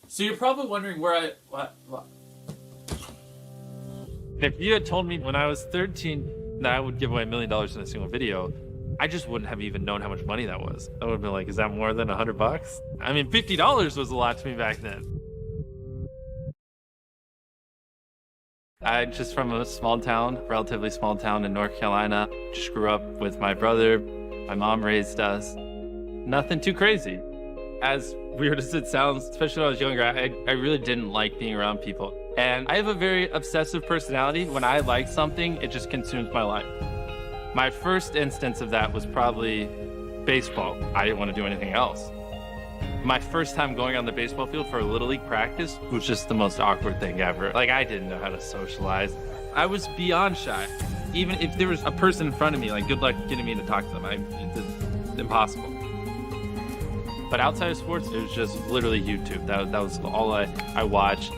So you're probably wondering where what? If you had told me when I was 13 that I would give away $1 million in a single video, I just wouldn't have even known how much money that was. I would have been like, is that more than $100? I mean, $50 was a lot to me back then. I just from a small town, relatively small town in North Carolina. Just grew up with my brother. My mom raised us. Nothing too crazy. As weird as it sounds, especially when I was younger, I really didn't like being around people. And I have a very obsessive personality. When I like something, it just consumes my life. My first instance of that was probably baseball. I didn't want to do anything else. My first time going on the baseball field for a Little League practice was just the most awkward thing ever. Like, I didn't know how to socialize. I was beyond shy. Even if there was a person in front of me, like, good luck getting me to talk to them. It's impossible. But outside of sports, it was just literally YouTube. That was all I watched.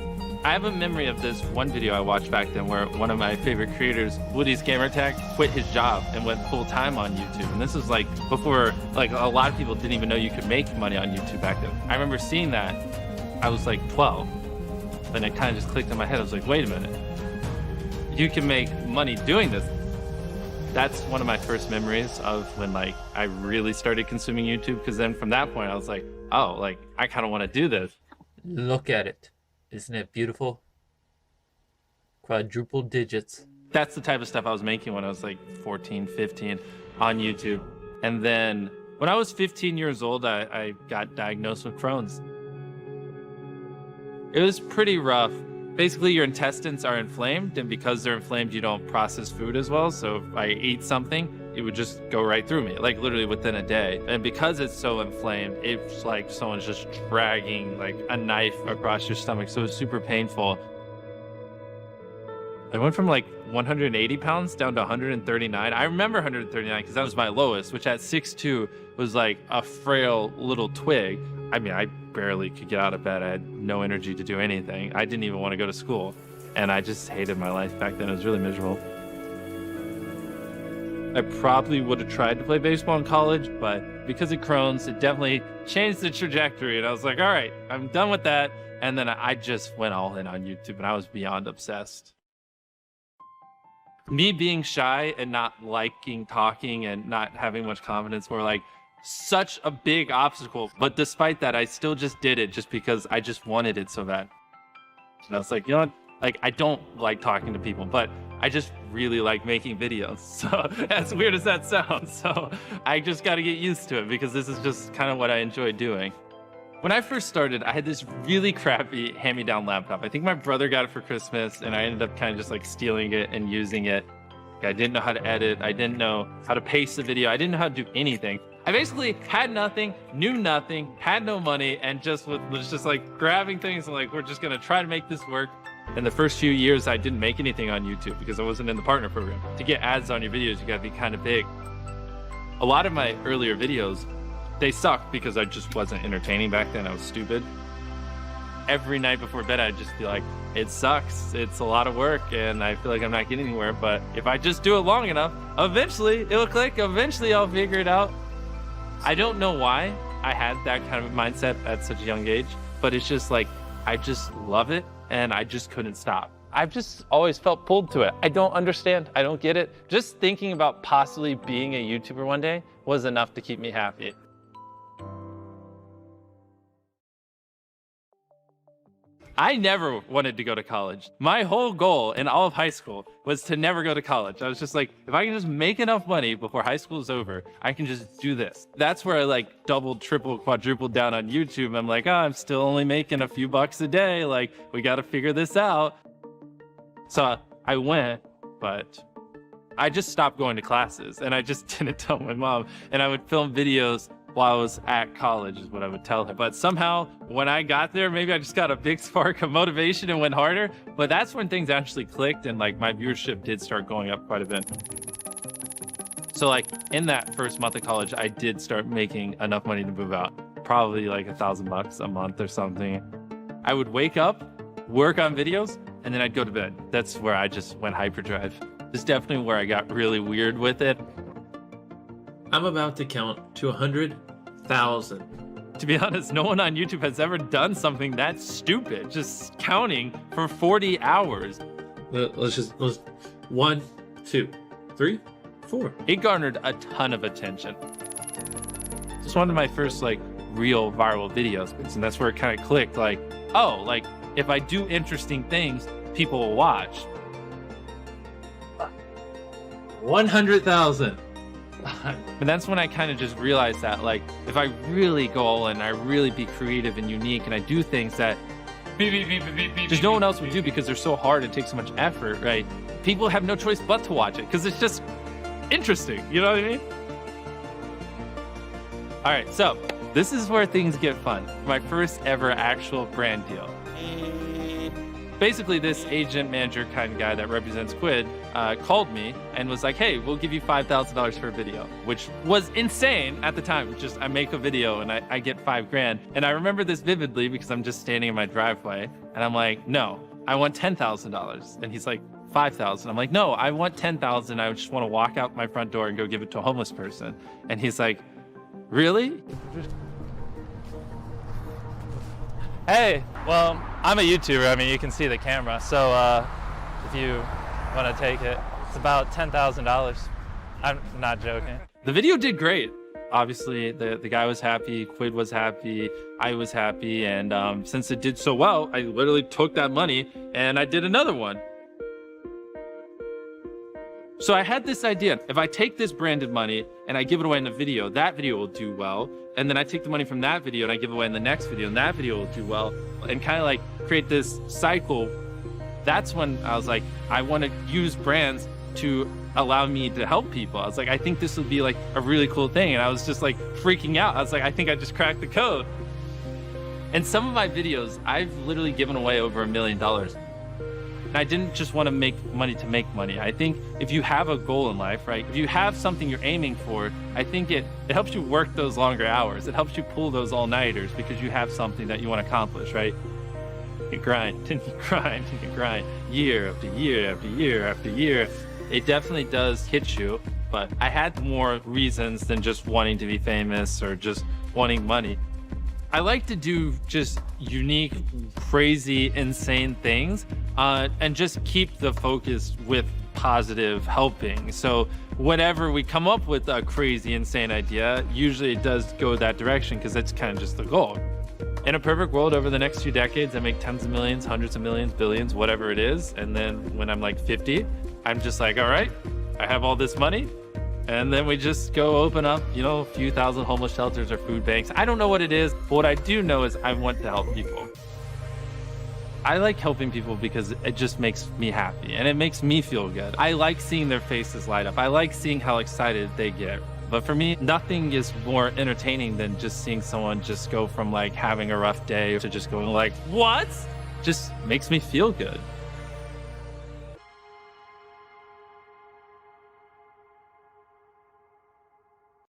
I have a memory of this one video I watched back then where one of my favorite creators, Woody's Gamertag, quit his job and went full time on YouTube. And this was like before, like a lot of people didn't even know you could make money on YouTube back then. I remember seeing that. I was like 12. And it kind of just clicked in my head. I was like, wait a minute. You can make money doing this. That's one of my first memories of when like I really started consuming YouTube. Because then from that point, I was like, oh, like I kind of want to do this. Look at it. Isn't it beautiful? Quadruple digits. That's the type of stuff I was making when I was like 14, 15 on YouTube. And then when I was 15 years old, I got diagnosed with Crohn's. It was pretty rough. Basically, your intestines are inflamed, and because they're inflamed, you don't process food as well. So if I ate something, it would just go right through me, like literally within a day. And because it's so inflamed, it's like someone's just dragging like a knife across your stomach. So it's super painful. I went from like 180 pounds down to 139. I remember 139 because that was my lowest, which at 6'2" was like a frail little twig. I mean, I barely could get out of bed. I had no energy to do anything. I didn't even want to go to school. And I just hated my life back then. It was really miserable. I probably would have tried to play baseball in college, but because of Crohn's, it definitely changed the trajectory. And I was like, all right, I'm done with that. And then I just went all in on YouTube, and I was beyond obsessed. Me being shy and not liking talking and not having much confidence were like such a big obstacle. But despite that, I still just did it just because I just wanted it so bad. And I was like, you know what? Like, I don't like talking to people, but I just really like making videos. So as weird as that sounds, so I just got to get used to it because this is just kind of what I enjoy doing. When I first started, I had this really crappy hand-me-down laptop. I think my brother got it for Christmas, and I ended up kind of just like stealing it and using it. I didn't know how to edit. I didn't know how to paste the video. I didn't know how to do anything. I basically had nothing, knew nothing, had no money, and just was just like grabbing things and like, we're just gonna try to make this work. In the first few years, I didn't make anything on YouTube because I wasn't in the partner program. To get ads on your videos, you gotta be kind of big. A lot of my earlier videos, they sucked because I just wasn't entertaining back then. I was stupid. Every night before bed, I'd just be like, it sucks. It's a lot of work and I feel like I'm not getting anywhere. But if I just do it long enough, eventually it'll click. Eventually I'll figure it out. I don't know why I had that kind of mindset at such a young age, but it's just like, I just love it and I just couldn't stop. I've just always felt pulled to it. I don't understand. I don't get it. Just thinking about possibly being a YouTuber one day was enough to keep me happy. I never wanted to go to college. My whole goal in all of high school was to never go to college. I was just like, if I can just make enough money before high school is over, I can just do this. That's where I like doubled, tripled, quadrupled down on YouTube. I'm like, oh, I'm still only making a few bucks a day. Like, we got to figure this out. So I went, but I just stopped going to classes and I just didn't tell my mom. And I would film videos while I was at college is what I would tell her. But somehow when I got there, maybe I just got a big spark of motivation and went harder. But that's when things actually clicked and like my viewership did start going up quite a bit. So like in that first month of college, I did start making enough money to move out. Probably like $1,000 a month or something. I would wake up, work on videos, and then I'd go to bed. That's where I just went hyperdrive. It's definitely where I got really weird with it. I'm about to count to 100,000. To be honest, no one on YouTube has ever done something that stupid, just counting for 40 hours. Let's 1, 2, 3, 4. It garnered a ton of attention. It's one of my first like real viral videos, and that's where it kind of clicked, like, oh, like if I do interesting things, people will watch. 100,000. And that's when I kind of just realized that, like, if I really go all in, I really be creative and unique, and I do things that just no one else would do because they're so hard and take so much effort, right? People have no choice but to watch it because it's just interesting. You know what I mean? All right, so this is where things get fun. My first ever actual brand deal. Basically, this agent manager kind of guy that represents Quid called me and was like, hey, we'll give you $5,000 for a video, which was insane at the time. Just I make a video and I get $5,000. And I remember this vividly because I'm just standing in my driveway and I'm like, no, I want $10,000. And he's like, 5,000. I'm like, no, I want 10,000. I just want to walk out my front door and go give it to a homeless person. And he's like, really? Hey, well, I'm a YouTuber. I mean, you can see the camera. So if you want to take it, it's about $10,000. I'm not joking. The video did great. Obviously, the guy was happy, Quid was happy, I was happy. And since it did so well, I literally took that money and I did another one. So I had this idea, if I take this branded money and I give it away in the video, that video will do well. And then I take the money from that video and I give it away in the next video and that video will do well. And kind of like create this cycle. That's when I was like, I want to use brands to allow me to help people. I was like, I think this would be like a really cool thing. And I was just like freaking out. I was like, I think I just cracked the code. And some of my videos, I've literally given away over $1 million. And I didn't just want to make make money. I think if you have a goal in life, right? If you have something you're aiming for, I think it helps you work those longer hours. It helps you pull those all-nighters because you have something that you want to accomplish, right? You grind and you grind and you grind year after year after year after year. It definitely does hit you, but I had more reasons than just wanting to be famous or just wanting money. I like to do just unique, crazy, insane things and just keep the focus with positive helping. So whenever we come up with a crazy, insane idea, usually it does go that direction because that's kind of just the goal. In a perfect world, over the next few decades, I make tens of millions, hundreds of millions, billions, whatever it is. And then when I'm like 50, I'm just like, all right, I have all this money. And then we just go open up, you know, a few thousand homeless shelters or food banks. I don't know what it is, but what I do know is I want to help people. I like helping people because it just makes me happy and it makes me feel good. I like seeing their faces light up. I like seeing how excited they get. But for me, nothing is more entertaining than just seeing someone just go from like having a rough day to just going like, what? Just makes me feel good.